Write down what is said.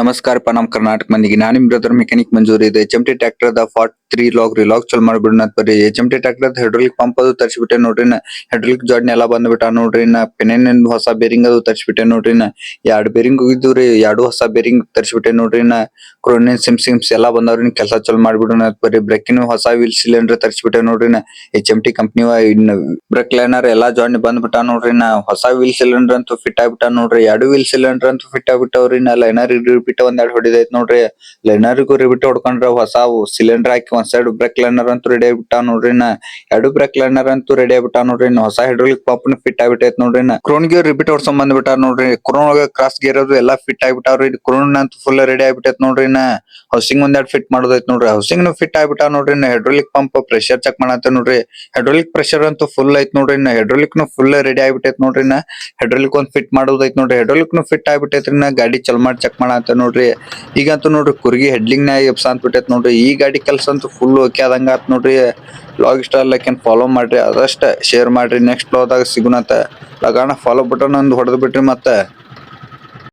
ನಮಸ್ಕಾರಪ್ಪ ನಮ್ಮ ಕರ್ನಾಟಕ ಮಂದಿಗೆ ನಾನು ನಿಮ್ ಬ್ರದರ್ ಮೆಕ್ಯಾನಿಕ್ ಮಂಜೂರಿ ಇದೆ HMT ಟ್ರ್ಯಾಕ್ಟರ್ ದ 43 ರಿಲಾಕ್ ಚಲ್ ಮಾಡಿಬಿಡೋಣ ಬರ್ರಿ HMT ಟ್ರ್ಯಾಕ್ಟರ್ ಹೈಡ್ರೋಲಿಕ್ ಪಂಪ್ ಅದು ತರಿಸ್ಬಿಟ್ಟೆ ನೋಡ್ರಿ ಹೈಡ್ರೋಲಿಕ್ ಜಾಡ್ನ ಎಲ್ಲ ಬಂದ್ಬಿಟ್ಟ ನೋಡ್ರಿ ಪೆನೆನ್ ಹೊಸ ಬೇರಿಂಗ್ ಅದು ತರಿಸ್ಬಿಟ್ಟೆ ನೋಡ್ರಿ ಎರಡು ಬೇರಿಂಗ್ ಹೋಗಿದ್ವಿ ಎರಡು ಹೊಸ ಬೇರಿಂಗ್ ತರಿಸ್ಬಿಟ್ಟೆ ನೋಡ್ರಿ ಕ್ರೋನಿನ್ ಸಿಮ್ಸ್ ಎಲ್ಲ ಬಂದವ್ರಿ ಕೆಲಸ ಚಲ್ ಮಾಡಿಬಿಡೋಣ ಬರ್ರಿ ಬ್ರೇಕಿನ ಹೊಸ ವೀಲ್ ಸಿಲಿಂಡರ್ ತರಿಸ್ಬಿಟ್ಟೆ ನೋಡ್ರಿ HMT ಕಂಪ್ನಿ ಬ್ರೇಕ್ ಲೈನರ್ ಎಲ್ಲಾ ಜಾಡ್ನ ಬಂದ್ಬಿಟ್ಟ ನೋಡ್ರಿ ಹೊಸ ವೀಲ್ ಸಿಲಿಂಡರ್ ಅಂತೂ ಫಿಟ್ ಆಗ್ಬಿಟ್ಟ ನೋಡ್ರಿ ಎರಡು ವೀಲ್ ಸಿಲಿಂಡರ್ ಅಂತೂ ಫಿಟ್ ಆಗ್ಬಿಟ್ಟವ್ರಿ ಲೈನರ್ ರಿಬಿಟ್ ಒಂದೆರಡು ಹೊಡಿದೈತ್ ನೋಡ್ರಿ ಲೈನರ್ಗೂ ರಿಬಿಟ್ ಹೊಡ್ಕೊಂಡ್ರ ಹೊಸ ಸಿಲಿಂಡರ್ ಹಾಕಿ ಒಂದ್ ಸೈಡ್ ಬ್ರೇಕ್ ಲೈನರ್ ಅಂತೂ ರೆಡಿ ಆಗ್ಬಿಟ್ಟ ನೋಡ್ರಿ ಎರಡು ಬ್ರೇಕ್ ಲೈನರ್ ಅಂತೂ ರೆಡಿ ಆಗ್ಬಿಟ್ಟ ನೋಡ್ರಿ ಹೊಸ ಹೈಡ್ರೋಲಿಕ್ ಪಂಪ್ ಫಿಟ್ ಆಗ್ಬಿಟ್ಟೈತ್ ನೋಡ್ರಿ ಕ್ರೋನ್ಗೆ ರಿಬಿಟ್ ಹೊಡ್ಸೊಂಡ್ ಬಂದ್ಬಿಟ್ಟಾರ ನೋಡ್ರಿ ಕ್ರೋನ್ ಕ್ರಾಸ್ ಗೇರ್ ಅದು ಎಲ್ಲಾ ಫಿಟ್ ಆಗ್ಬಿಟ್ಟಾವ್ರಿ ಕ್ರೋನ್ ಅಂತೂ ಫುಲ್ ರೆಡಿ ಆಗ್ಬಿಟ್ಟೈತ್ ನೋಡ್ರಿ ಹೌಸಿಂಗ್ ಒಂದೆರಡು ಫಿಟ್ ಮಾಡೋದೈತ್ ನೋಡ್ರಿ ಹೌಸಿಂಗ್ ಫಿಟ್ ಆಗ್ಬಿಟ್ಟ ನೋಡ್ರಿ ಹೈಡ್ರೋಲಿಕ್ ಪಂಪ್ ಪ್ರೆಷರ್ ಚೆಕ್ ಮಾಡತ್ತ ನೋಡ್ರಿ ಹೈಡ್ರೋಲಿಕ್ ಪ್ರೆಷರ್ ಅಂತೂ ಫುಲ್ ಐತ್ ನೋಡ್ರಿ ಹೈಡ್ರೋಲಿಕ್ ಫುಲ್ ರೆಡಿ ಆಗ್ಬಿಟ್ಟೈತ್ ನೋಡ್ರಿ ಹೈಡ್ರೋಲಿಕ್ ಒಂದ್ ಫಿಟ್ ಮಾಡೋದೈತ್ ನೋಡ್ರಿ ಹೈಡ್ರೋಲಿಕ್ ಫಿಟ್ ಆಗ್ಬಿಟ್ಟೈತ್ರಿ ಗಾಡಿ ಚಲ್ ಮಾಡಿ ಚೆಕ್ ಮಾಡತ್ತ ನೋಡ್ರಿ ಈಗಂತೂ ನೋಡ್ರಿ ಕುರ್ಗಿ ಹೆಡ್ಲಿಂಗ್ ನ ಎಬ್ಸ ಅಂತ ಬಿಟ್ಟೈತ್ ನೋಡ್ರಿ ಈ ಗಾಡಿ ಕೆಲಸ ಅಂತೂ ಫುಲ್ ಓಕೆ ಆದಂಗ ಆತ್ ನೋಡ್ರಿ ಲಾಗ್ ಇಷ್ಟ ಲೈಕ್ ಫಾಲೋ ಮಾಡ್ರಿ ಅದಷ್ಟ ಶೇರ್ ಮಾಡ್ರಿ ನೆಕ್ಸ್ಟ್ ಲಾಗ್ ದಾಗ ಸಿಗುಣತ ಲಗಾಣ ಫಾಲೋ ಬಟನ್ ಒಂದು ಹೊಡೆದ್ ಬಿಟ್ರಿ ಮತ್ತೆ